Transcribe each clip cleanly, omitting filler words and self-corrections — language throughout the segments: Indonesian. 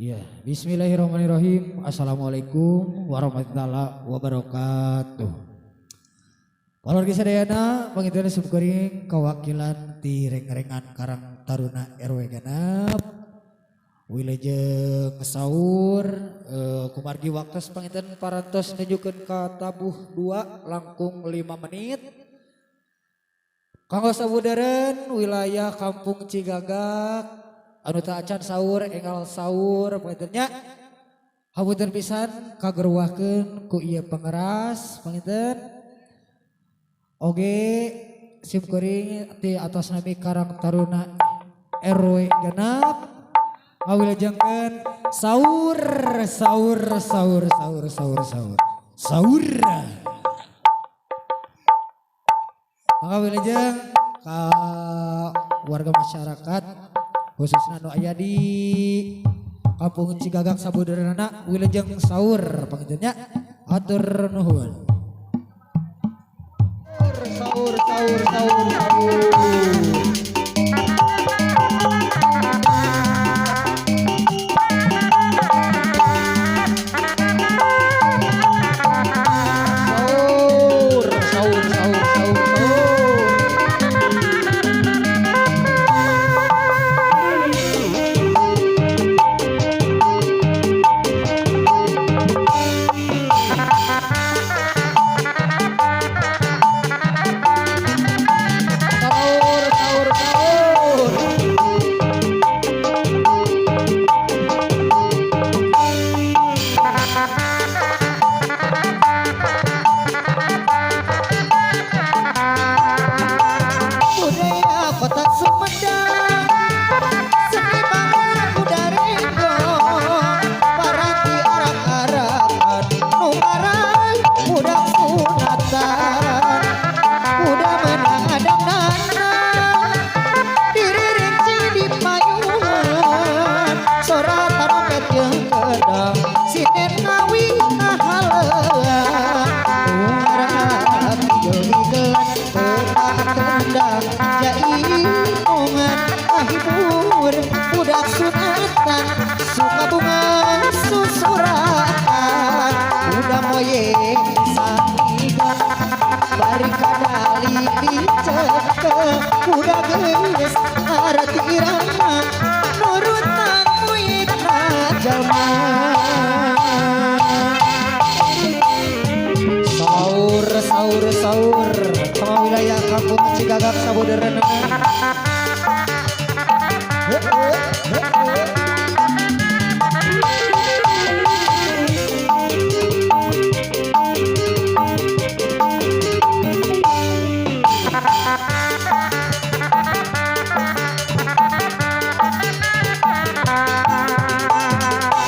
Iya, bismillahirrahmanirrahim. Assalamualaikum warahmatullahi wabarakatuh. Keluarga sadayana pangitan subkuring kewakilan ti reng-rengan Karang Taruna RW genep. Wilujeng saur kumargi waktu pangitan parantos nujukeun ka tabuh 2 langkung 5 menit. Kanggo sabudeureun wilayah Kampung Cigagak anu teu acan saur enggal saur pangitannya hapunten pisan kagerwahkeun ku ieu pangeras pangitan oge simkuring ti atas nami Karang Taruna RW genep ngawilajengkeun saur ngawilajeng ka warga masyarakat khususnya nu aya di Kampung Cigagak sabudeureunana wilujeng saur pangitannya atur nuhun. Saur. Saur sama wilayah Kampung Cigagak sabudeureunana.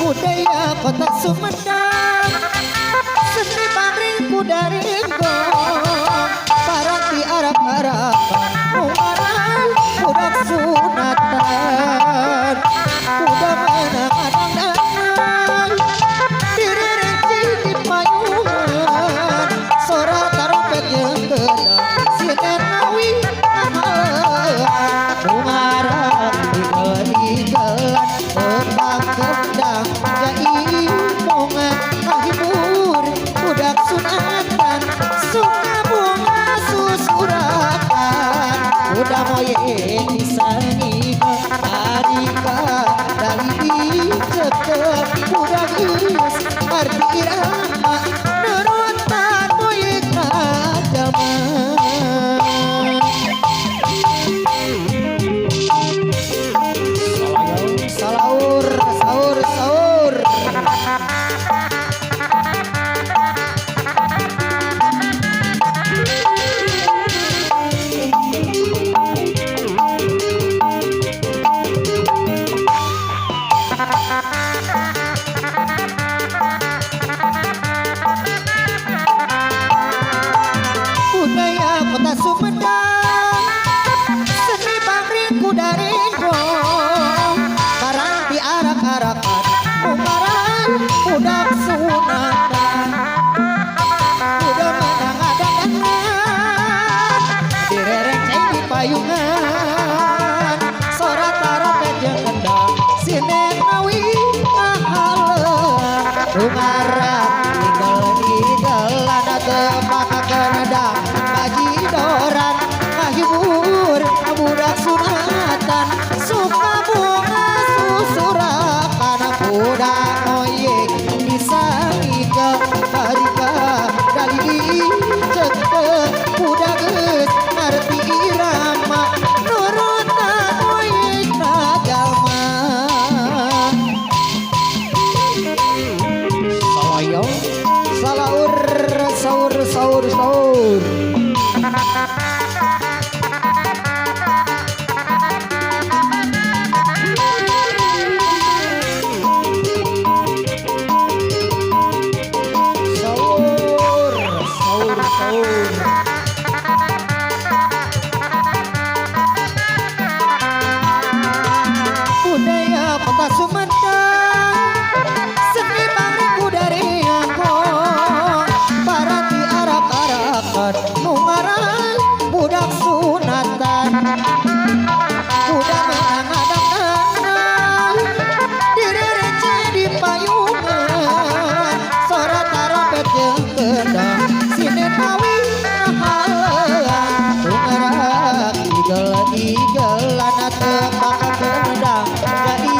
Budaya Kota Sumedang seni pamring kudaringgo parang di Arab-Araban umaran budak sunatan udah menang danang diri renci di payungan sorak tarompet jeung gedang sinen nawi amalan umaran digeligelan tembang gendang jai mongan ngahibur budak sunatan suka bunga susurakan udah moye disani harika dari cekep budak geus arti irama nerutan moye kajaman saur payungan sorak tarompet jeung kendang sinen nawi Tungaran igel-igelan tepak kenedang bajidoran ngahibur budak sunatan suka bunga susurakan budak moyek bisa igel barika dali ceke budak geus ngarti irama nurutan moyek najalma salayo salaur saur saur saur budaya kota Sumedang seni bangku dari aku para di arak-arakan nungaran budak sunatan budak mengadang-adang direce di payungan sorat tarapet jeung gedang sinenawi rahalan tungarak igel-igelan tepak kenedang jadi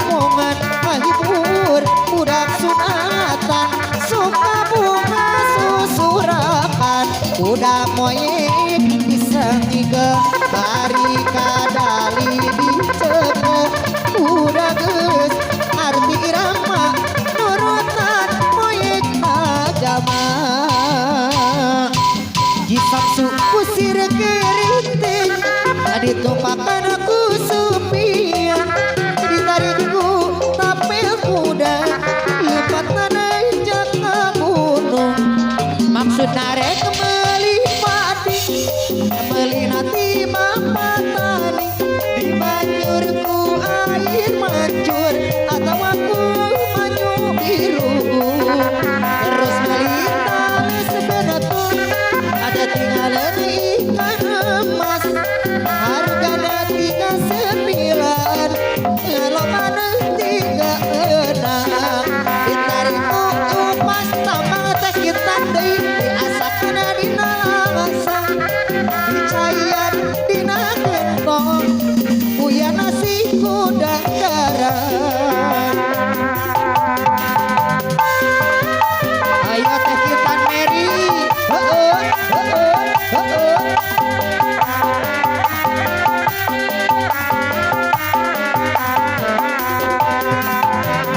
mongan ngahibur budak sunatan suka bunga susurakan budak moyek bisa ngigel barika dali diceke budak geus arti irama nurutan moyek najama jisaksu kusir keriting ditumpakan aku supian ditariku tapel kuda lipat nanajak ke gunung maksud narek kembali padi kembali nanti bapak tani di banjurku air mancur atau aku manyu biru terus melintas sebenatung ada tinggalan ikan emas harganya 39 kalau mana 36 ditariku upas tamang teh kita deui diasakeun dina langsang dicayan dina gentong uya nasi kuda garam ayo teh kita Mary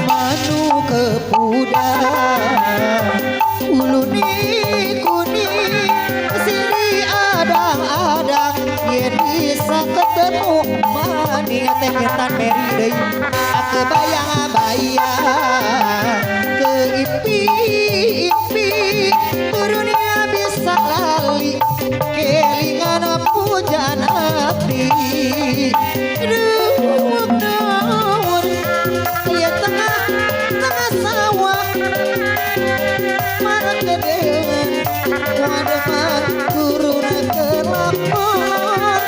manu ke pudak uluni kuning sini adang-adang yen bisa ketemu mani teh ketan Mary deui kebayang-bayang ke impi-impi turunnya bisa lali kelingan pujan abdi duh daun ya tengah sawah marah kedengan wademan turun ke lapor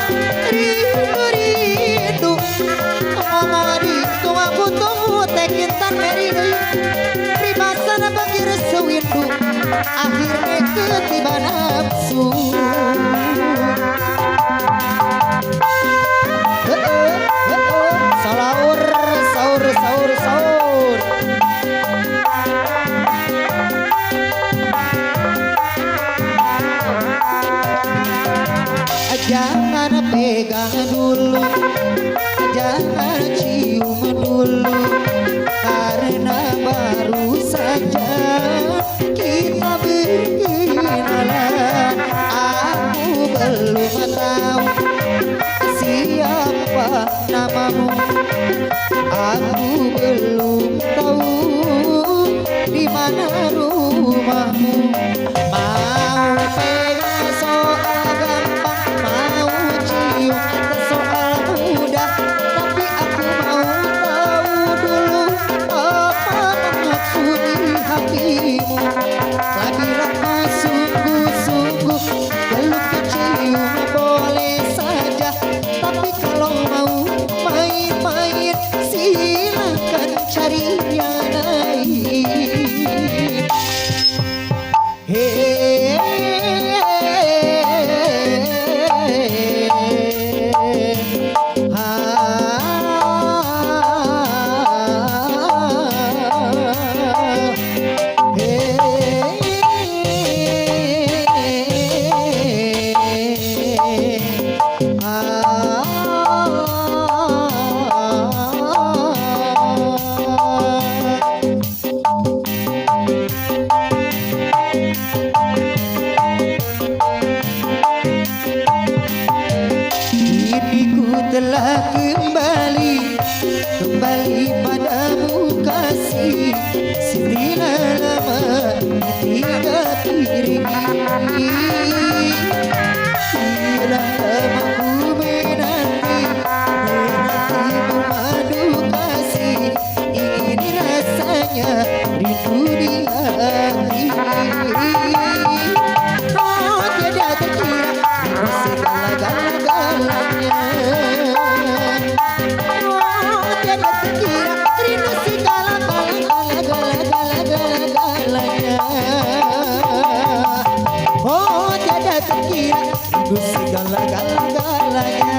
rindu ngomong di aku tunggu tekintan Mary pribasana bagi resewindu akhirnya ketiba nafsu salaur saur saur saur jangan pegang dulu jangan cium dulu karena baru saja kita berkenalan aku belum tahu siapa namamu aku belum tahu di mana rumahmu mau pegang soal gampang mau cium soal mudah tapi aku mau tahu dulu apa maksud di hatimu sabilah sungguh-sungguh peluk cium boleh saja tapi kalau mau main-main silakan cari yang lain terkira rindu segala galanya. Oh tiada terkira rindu segala galanya.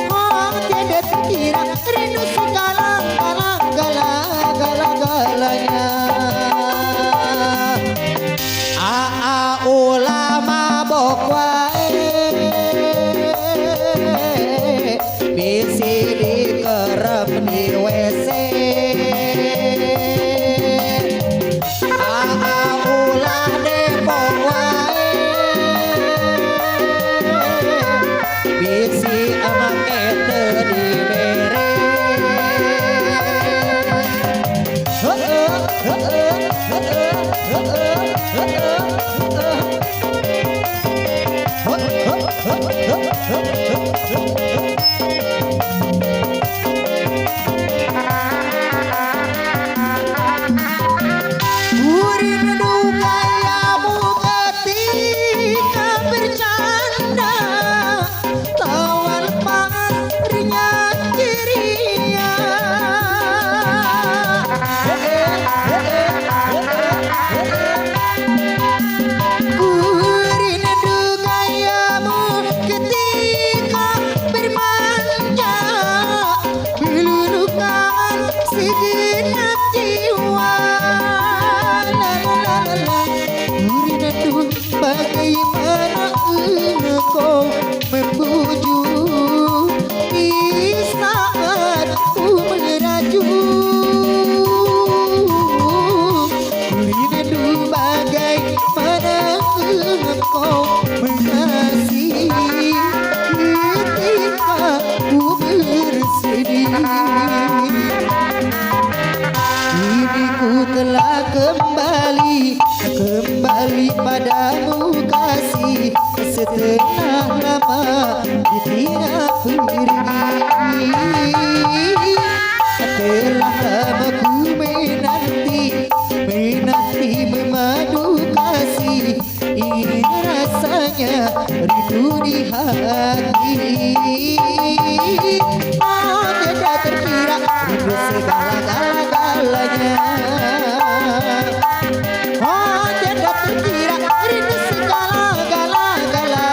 Oh tiada terkira rindu segala galanya. Ulama bok wae bisi dikerep di WC. Ulah depok wae bisi make teu dibere. Rindu gayamu ketika bercanda, lawan parinya ceria. Rindu gayamu ketika bermanja, meluluhkan segenap jiwa. Rindu bagaimana engkau membujuk di saat ku merajuk. Rindu bagaimana engkau mengasihi ketika ku bersedih. Kini ku telah kembali padamu kasih, setelah lama ditinggal pergi. Telah lama ku menanti memadu kasih, ingin rasanya rindu di hati. Oh tidak terkira rindu segala-galanya. Oh tidak terkira rindu segala-galanya.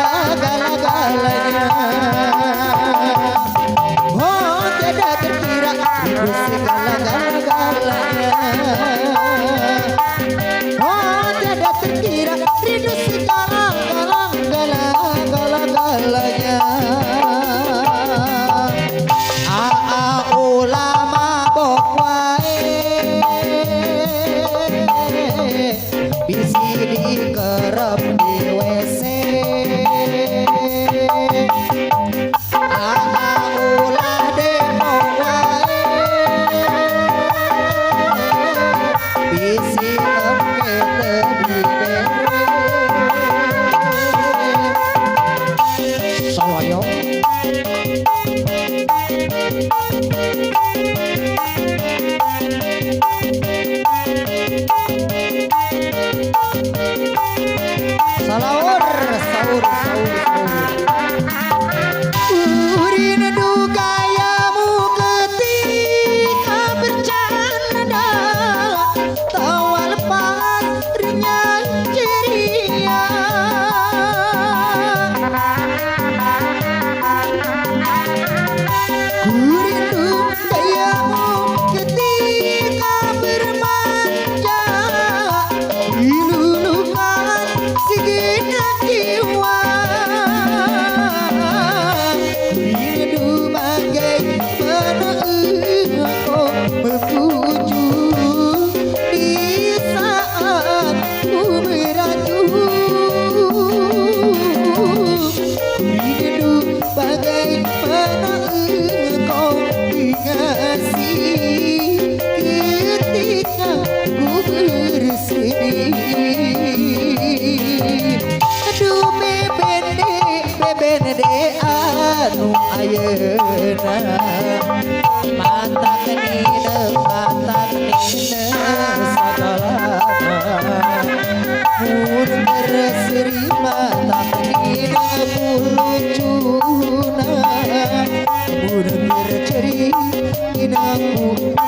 Oh tidak terkira rindu segala-galanya. Oh tidak terkira rindu segala-galanya. Ulama bok wae bisi dikerep di WC. Ulah depok wae bisi make teu dibere.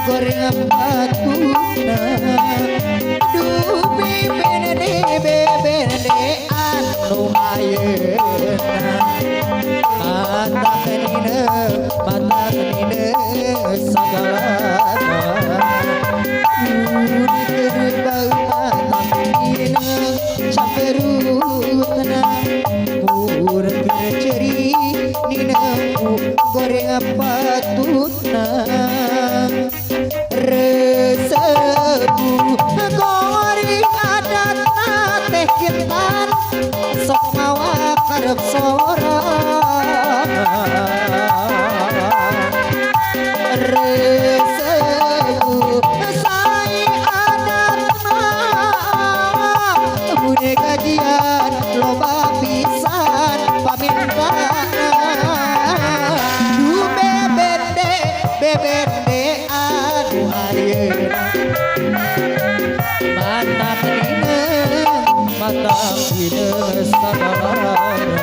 goreng patuna duh bebede anu ayeuna mata kenine sagalana unik bau mata kenine camperutna urang ceri nina goreng patuna resebu goreng adat teh kintan sok mawa karep sorang resebu sai adatna bude kajian loba pisan pamintana du bebende aduh ayeuna mata pina sagalana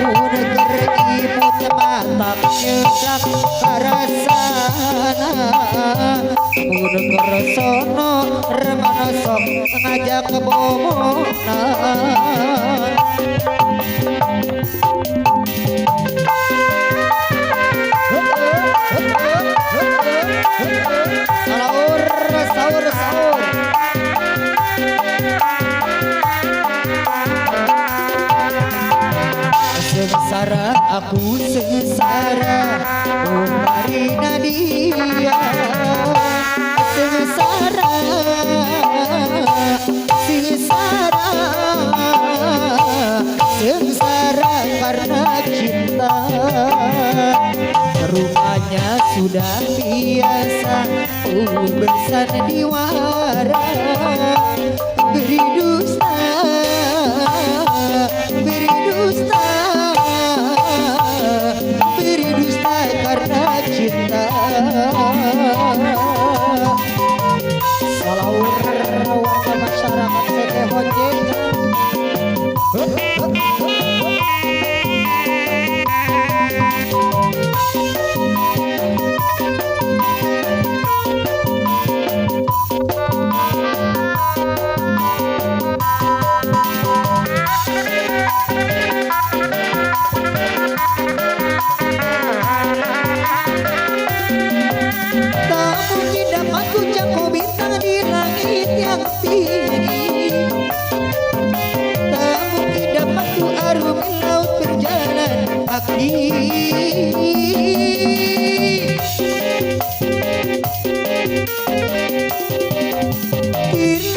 mun keur imut mata nyedak karasana mun keur sono remana sok ngajak bobonan sahur sengsara aku sengsara umarina dia sengsara karena cinta rupanya sudah biasa besan diwara beri dusta karena cinta salawur warga masyarakat sete hojeng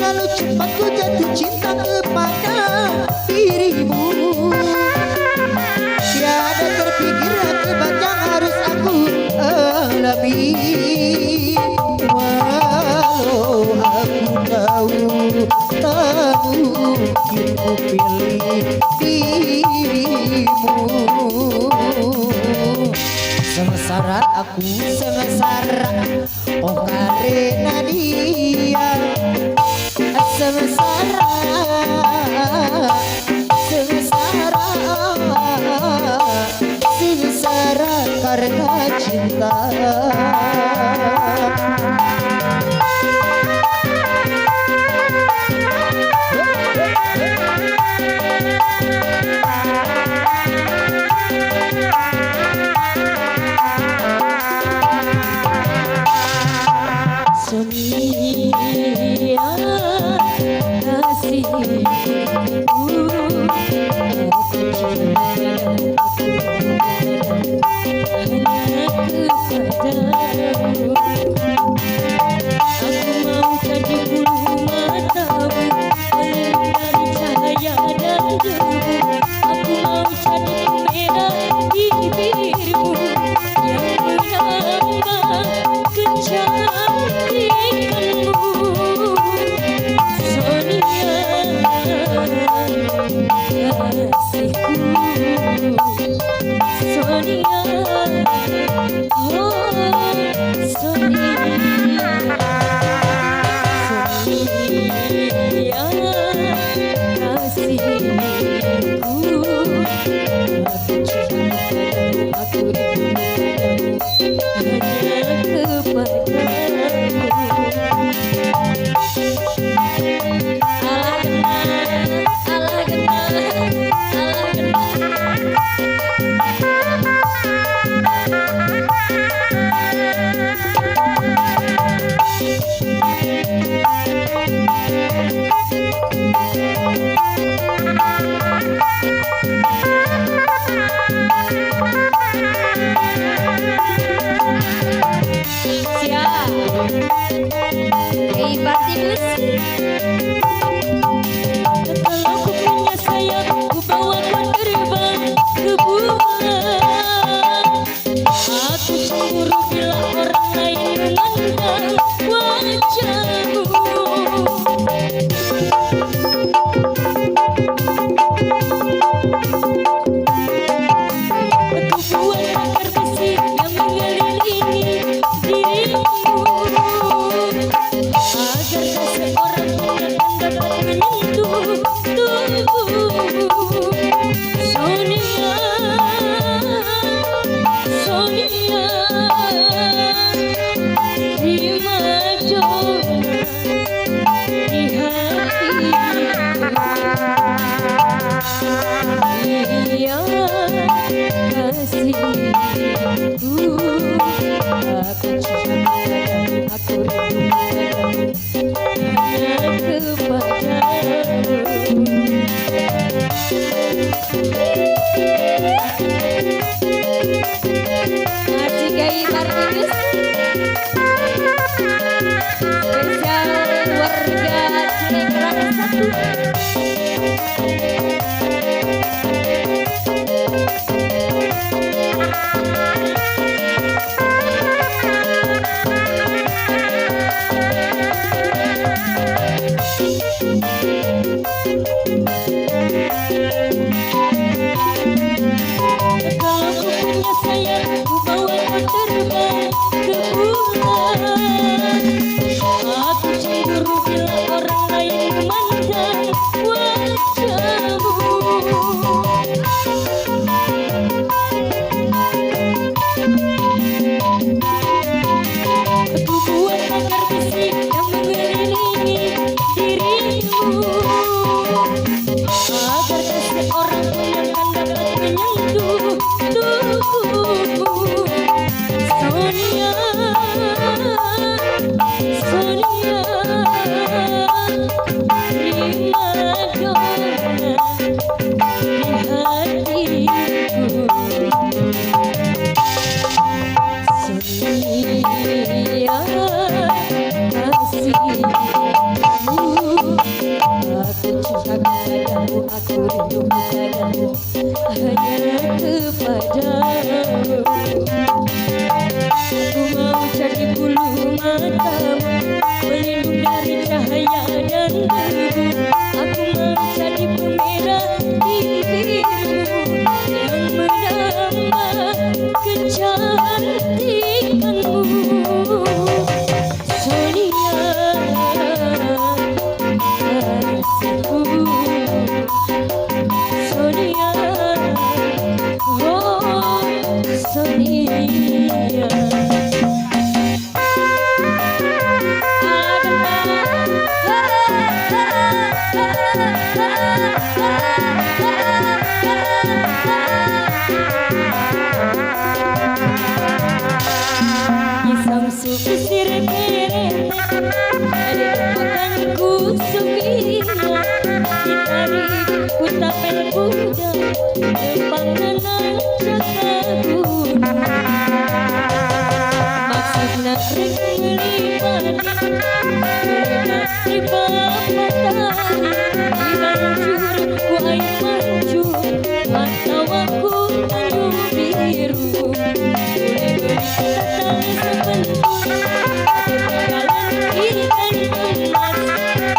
terlalu cepat ku jatuh cinta kepada dirimu tiada terpikir akibatnya harus aku alami walau aku tahu mungkin ku pilih dirimu sengsara aku sengsara oh karena dia sengsara karena cinta Sonia, oh, Sonia. Hey Partibus. Kalau ku punya sayap, ku bawa kau terbang ke bulan. Aku cemburu bila orang lain memandang wajahmu. Aku buat pagar besi yang mengelilingi dirimu, agar tak seorang pun akan dapat menyentuh tubuhmu. Sonia, Sonia, primadona di hatiku. Iya kasihku, aku cinta padamu, aku rindu padamu, hanya kepadamu. Masih gay Partibus. Spesial warga Cilekrang 1. Kalau ku punya sayap, ku bawa kau terbang ke bulan. Aku cemburu bila orang lain memandang wajahmu. Aku buat pagar besi yang mengelilingi dirimu, agar tak seorang pun akan dapat menyentuh tubuhmu. Sonia, Sonia, primadona di hatiku. Sonia, kasihku, aku cinta kepadamu, aku rindu padamu, hanya kepadamu. Aku mau jadi bulu matamu, pelindung dari cahaya dan debu. Aku mau jadi pemerah bibirmu yang menambah kecantikanmu. Sonia, kasihku, Sonia, oh Sonia. Isang suku sirene, ada makanku sumina, ditarik ku tapel kuda, panganan jagaku. Maksudna rek ngelipani, menikmati bapatani, di banjur ku air mancur, mantau aku tanyu biru. Boleh beri datang sebentar, kebakalan ikan emas,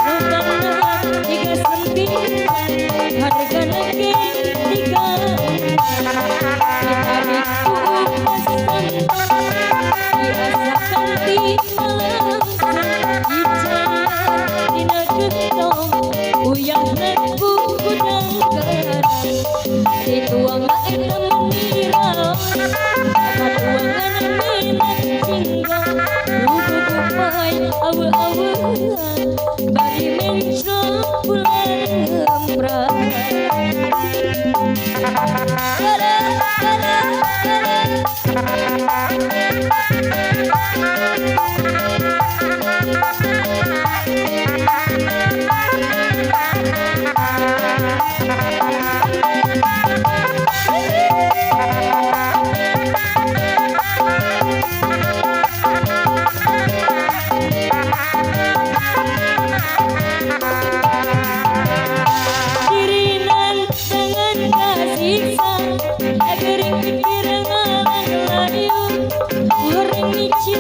lubangna 39, harga lagi 3. Adikku pesan, dirasakan di Malangsa, Ijaya dina gentong, uyah lebu gudang garam, dituang eta menira, katuangan menat cinggang, bubupai awe-awean, bari mencong bulan ngemprah.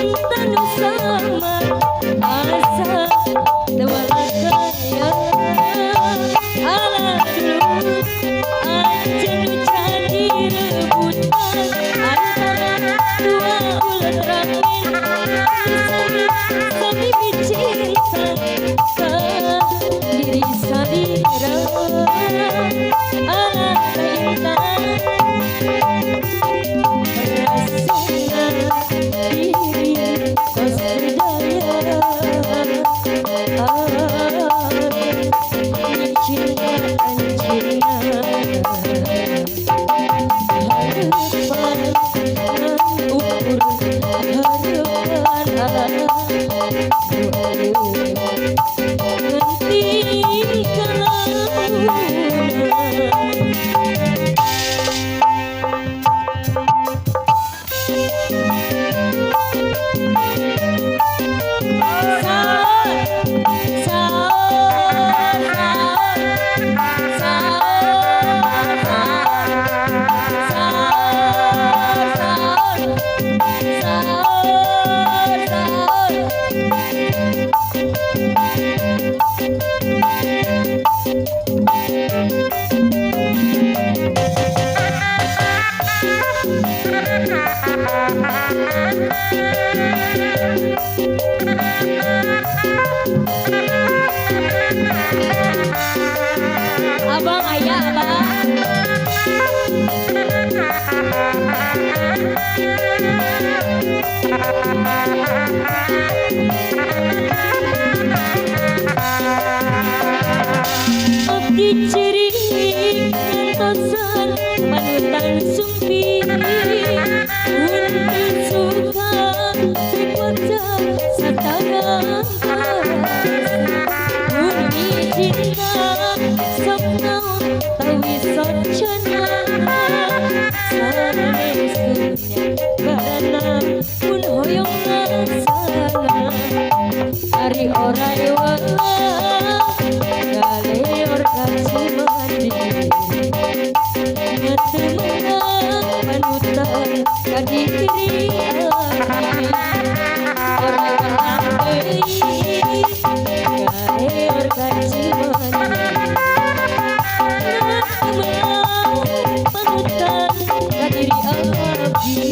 cinta nu samar asa tewalakaya ala dulu aja nu jadi rebutan antara dua ulat ramen sami bicinta ka diri sadira ala intan Abang ayah abang abdi cerik ngantosan panutan sumpi untuk suka dipota satagang Uni cinta sokna tawi socana sanesunya karena pun hoyong sana hari orai wala gale orkasi mandi ngetemenang panutan kadiri orai wala gale orkasi mandi panutan kadiri abdi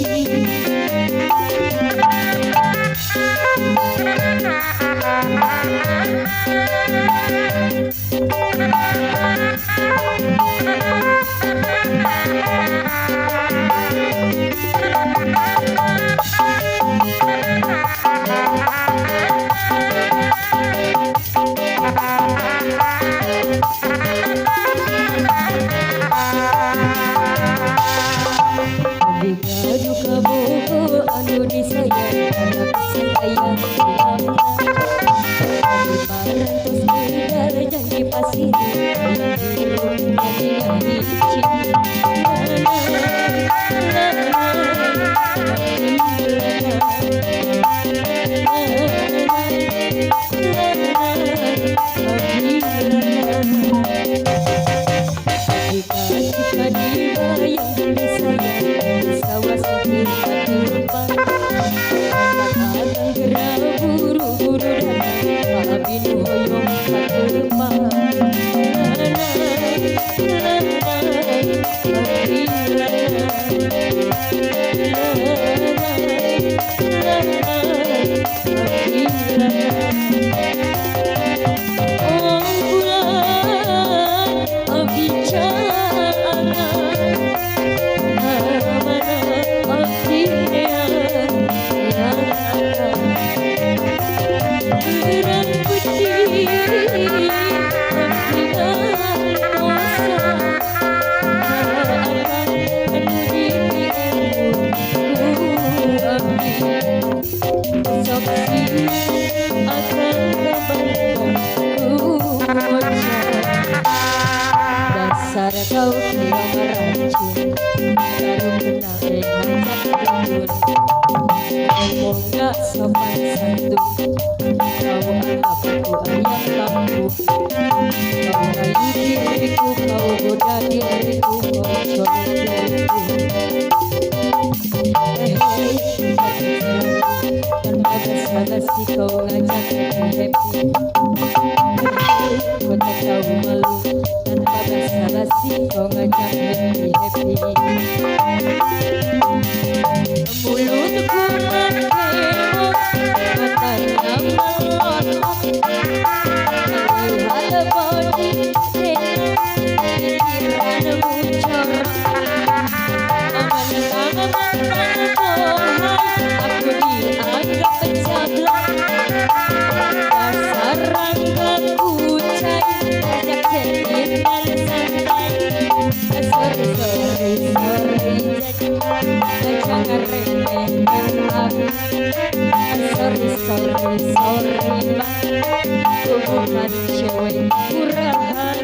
Duka bobo anu disayang anak sayang lama Anu parantos beredar janji pasir jadi jika dibayang disayang sawah sakit terlupa anak gerak buru-buru datang abin hoyong katepa dasar kau kira meracun baru kenal hajat ngomong gak sopan santun kau anggap aku ayam lampu kau rayu diriku kau goda diriku kau colok diriku hei basa-basi kau ngajak happy-happy. Kau tak tahu malu, tanpa basa-basi kau ngajak happy-happy. Mulutku mengheboh, matanya melotot, melihat body pikiranmu corok. Aman-aman bohong, aku dianggap pencablak. Dasar rangga kucai, ajak cengit dan santai. Sorry, jadi jangan remehkan aku. Sorry, bang, aku bukan cewek murahan.